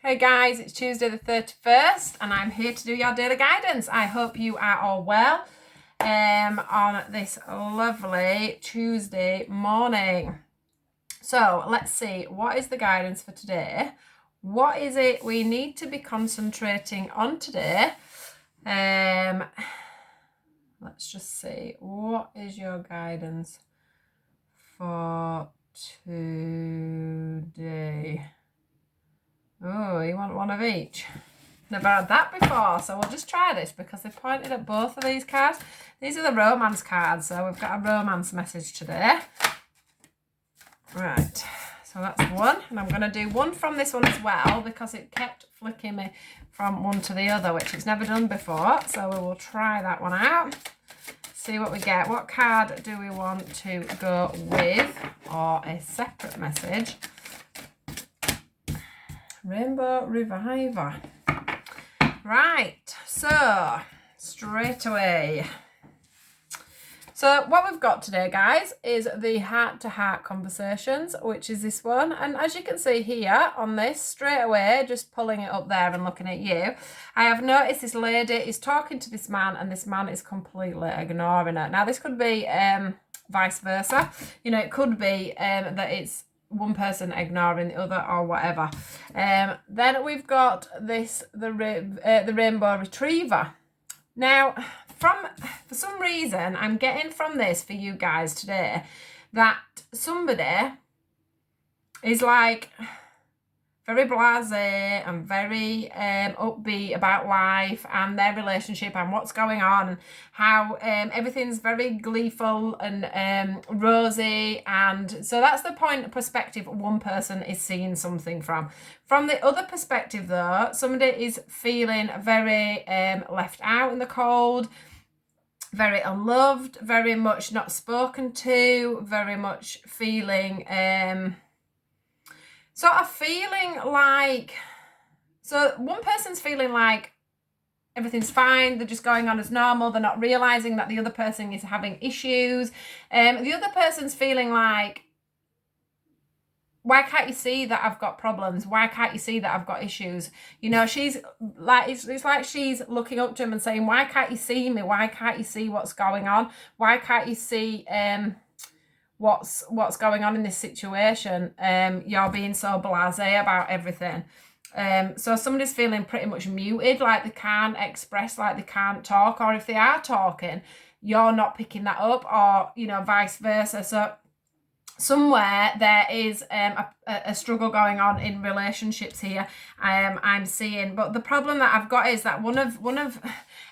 Hey guys, it's Tuesday the 31st and I'm here to do your daily guidance. I hope you are all well on this lovely Tuesday morning. So let's see, what is the guidance for today? What is it we need to be concentrating on today? Let's just see, what is your guidance for today? Oh, you want one of each? Never had that before, so we'll just try this because they pointed at both of these cards. These are the romance cards, so we've got a romance message today. Right, so that's one, and I'm going to do one from this one as well because it kept flicking me from one to the other, which it's never done before, so we will try that one out. See what we get. What card do we want to go with, or a separate message? Rainbow Reviver. Right, so straight away. So what we've got today, guys, is the heart-to-heart conversations, which is this one. And as you can see here on this, straight away, just pulling it up there and looking at you, I have noticed this lady is talking to this man and this man is completely ignoring her. Now, this could be vice versa. You know, it could be that it's one person ignoring the other or whatever. Then we've got this, the Rainbow Retriever. Now, for some reason, I'm getting from this for you guys today that somebody is like very blasé and very upbeat about life and their relationship and what's going on and how everything's very gleeful and rosy. And so that's the point of perspective one person is seeing something from. From the other perspective, though, somebody is feeling very left out in the cold, very unloved, very much not spoken to, very much feeling sort of feeling like, so one person's feeling like everything's fine, they're just going on as normal, they're not realizing that the other person is having issues. The other person's feeling like, why can't you see that I've got problems? Why can't you see that I've got issues? You know, she's like, it's like she's looking up to him and saying, why can't you see me? Why can't you see what's going on? Why can't you see what's going on in this situation? You're being so blasé about everything. So somebody's feeling pretty much muted, like they can't express, like they can't talk, or if they are talking, you're not picking that up, or, you know, vice versa. So somewhere there is a struggle going on in relationships here, I'm seeing. But the problem that I've got is that one of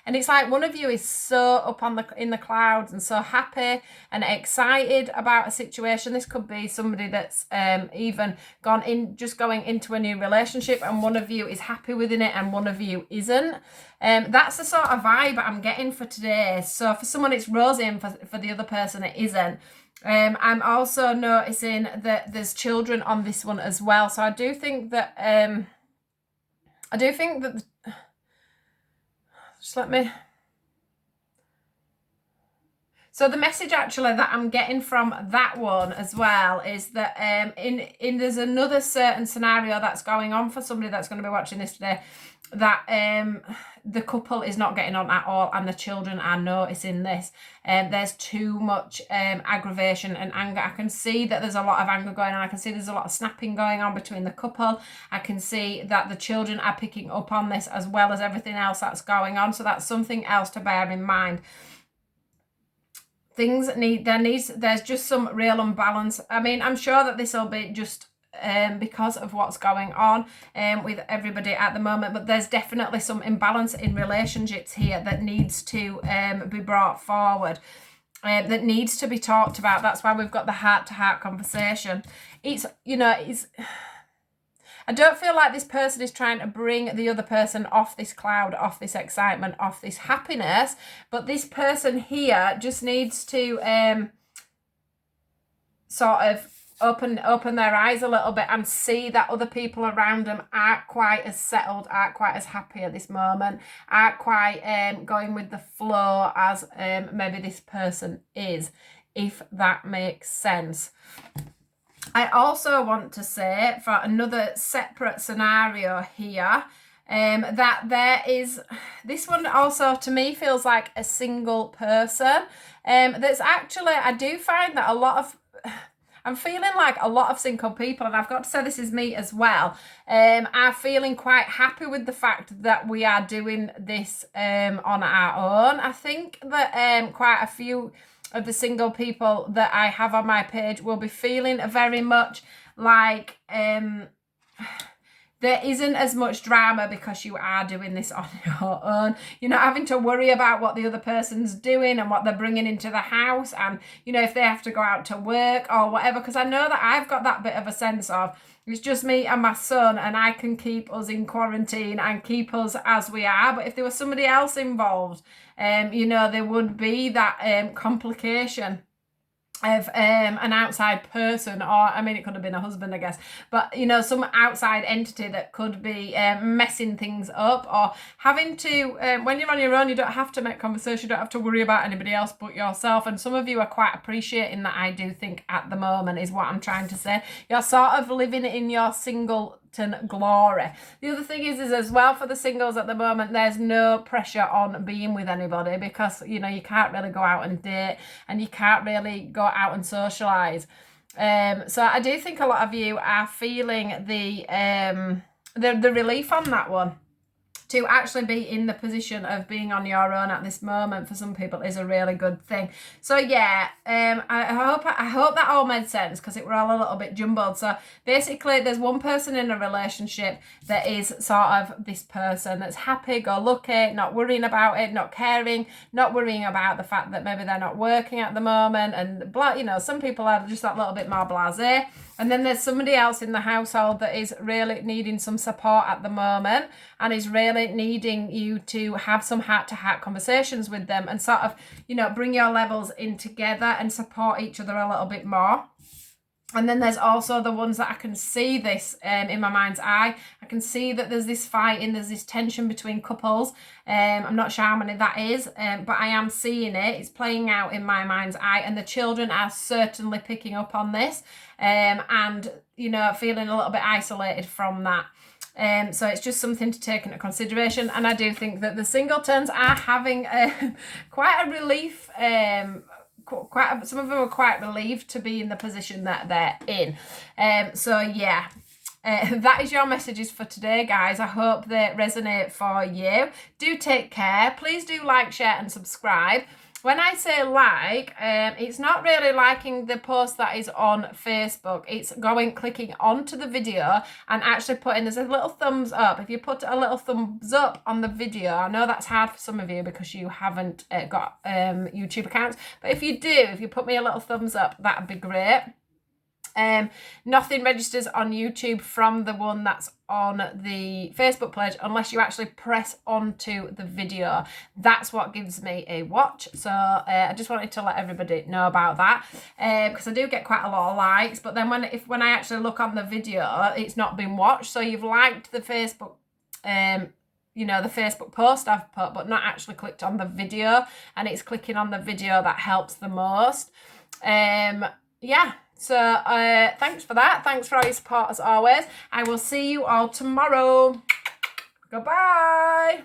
and it's like one of you is so up on in the clouds and so happy and excited about a situation. This could be somebody that's even going into a new relationship, and one of you is happy within it and one of you isn't. That's the sort of vibe I'm getting for today. So for someone it's rosy, and for the other person it isn't. I'm also noticing that there's children on this one as well. So I do think that just let me. So the message actually that I'm getting from that one as well is that in there's another certain scenario that's going on for somebody that's going to be watching this today, that the couple is not getting on at all and the children are noticing this. There's too much aggravation and anger. I can see that there's a lot of anger going on. I can see there's a lot of snapping going on between the couple. I can see that the children are picking up on this as well as everything else that's going on. So that's something else to bear in mind. There's just some real imbalance. I mean, I'm sure that this will be just because of what's going on with everybody at the moment, but there's definitely some imbalance in relationships here that needs to be brought forward, that needs to be talked about. That's why we've got the heart-to-heart conversation. I don't feel like this person is trying to bring the other person off this cloud, off this excitement, off this happiness, but this person here just needs to sort of open their eyes a little bit and see that other people around them aren't quite as settled, aren't quite as happy at this moment, aren't quite going with the flow as maybe this person is, if that makes sense. I also want to say, for another separate scenario here, that there is, this one also to me feels like a single person. That's actually, I do find that a lot of, I'm feeling like a lot of single people, and I've got to say this is me as well, are feeling quite happy with the fact that we are doing this on our own. I think that quite a few of the single people that I have on my page will be feeling very much like there isn't as much drama because you are doing this on your own. You're not having to worry about what the other person's doing and what they're bringing into the house, and, you know, if they have to go out to work or whatever, because I know that I've got that bit of a sense of, it's just me and my son, and I can keep us in quarantine and keep us as we are. But if there was somebody else involved, you know, there would be that complication of an outside person, or I mean, it could have been a husband, I guess, but, you know, some outside entity that could be messing things up, or having to, when you're on your own, you don't have to make conversation, you don't have to worry about anybody else but yourself. And some of you are quite appreciating that, I do think, at the moment, is what I'm trying to say. You're sort of living in your singleton glory. The other thing is as well, for the singles at the moment, there's no pressure on being with anybody, because, you know, you can't really go out and date, and you can't really go out and socialize. So I do think a lot of you are feeling the relief on that one. To actually be in the position of being on your own at this moment, for some people, is a really good thing. So yeah, I hope that all made sense, because it were all a little bit jumbled. So basically, there's one person in a relationship that is sort of this person that's happy, go lucky, not worrying about it, not caring, not worrying about the fact that maybe they're not working at the moment, and blah, you know, some people are just that little bit more blasé. And then there's somebody else in the household that is really needing some support at the moment, and is really needing you to have some heart-to-heart conversations with them, and sort of, you know, bring your levels in together and support each other a little bit more. And then there's also the ones that I can see this in my mind's eye. I can see that there's this fighting, there's this tension between couples. I'm not sure how many that is, but I am seeing it. It's playing out in my mind's eye, and the children are certainly picking up on this, and, you know, feeling a little bit isolated from that. So it's just something to take into consideration. And I do think that the singletons are having quite a relief. Some of them are quite relieved to be in the position that they're in. So yeah, that is your messages for today, guys. I hope they resonate for you. Do take care. Please do like, share, and subscribe. When I say like, it's not really liking the post that is on Facebook. It's clicking onto the video and actually there's a little thumbs up. If you put a little thumbs up on the video, I know that's hard for some of you because you haven't got YouTube accounts, but if you do, if you put me a little thumbs up, that'd be great. Nothing registers on YouTube from the one that's on the Facebook page unless you actually press onto the video. That's what gives me a watch. So I just wanted to let everybody know about that, because I do get quite a lot of likes, but then when I actually look on the video, it's not been watched. So you've liked the Facebook you know, the Facebook post I've put, but not actually clicked on the video, and it's clicking on the video that helps the most. Yeah. So thanks for that. Thanks for all your support as always. I will see you all tomorrow. Goodbye.